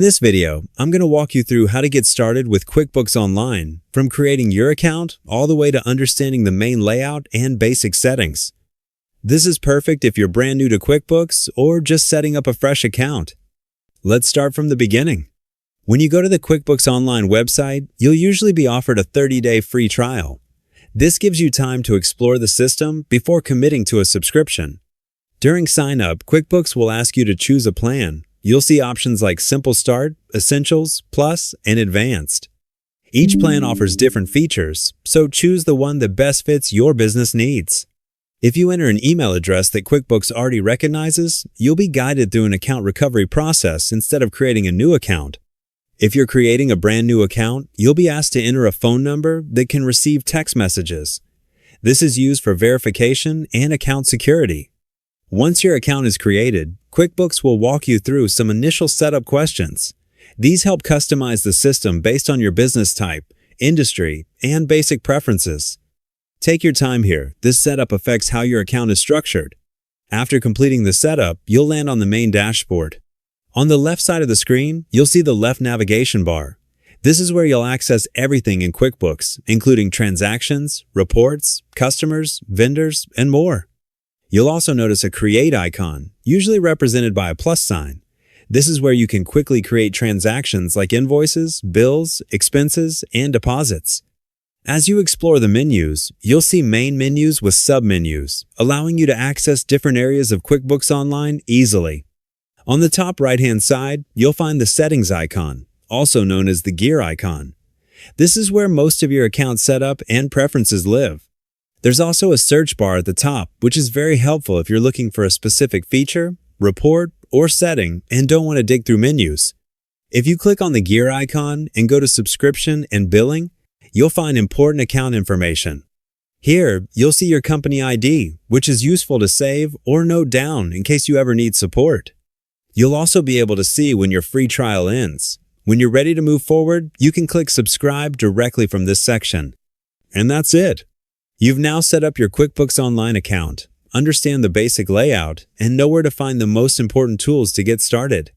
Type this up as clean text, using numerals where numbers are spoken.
In this video, I'm going to walk you through how to get started with QuickBooks Online, from creating your account all the way to understanding the main layout and basic settings. This is perfect if you're brand new to QuickBooks or just setting up a fresh account. Let's start from the beginning. When you go to the QuickBooks Online website, you'll usually be offered a 30-day free trial. This gives you time to explore the system before committing to a subscription. During sign-up, QuickBooks will ask you to choose a plan. You'll see options like Simple Start, Essentials, Plus, and Advanced. Each plan offers different features, so choose the one that best fits your business needs. If you enter an email address that QuickBooks already recognizes, you'll be guided through an account recovery process instead of creating a new account. If you're creating a brand new account, you'll be asked to enter a phone number that can receive text messages. This is used for verification and account security. Once your account is created, QuickBooks will walk you through some initial setup questions. These help customize the system based on your business type, industry, and basic preferences. Take your time here. This setup affects how your account is structured. After completing the setup, you'll land on the main dashboard. On the left side of the screen, you'll see the left navigation bar. This is where you'll access everything in QuickBooks, including transactions, reports, customers, vendors, and more. You'll also notice a Create icon, usually represented by a plus sign. This is where you can quickly create transactions like invoices, bills, expenses, and deposits. As you explore the menus, you'll see main menus with submenus, allowing you to access different areas of QuickBooks Online easily. On the top right-hand side, you'll find the Settings icon, also known as the gear icon. This is where most of your account setup and preferences live. There's also a search bar at the top, which is very helpful if you're looking for a specific feature, report, or setting and don't want to dig through menus. If you click on the gear icon and go to Subscription and Billing, you'll find important account information. Here, you'll see your company ID, which is useful to save or note down in case you ever need support. You'll also be able to see when your free trial ends. When you're ready to move forward, you can click Subscribe directly from this section. And that's it. You've now set up your QuickBooks Online account, understand the basic layout, and know where to find the most important tools to get started.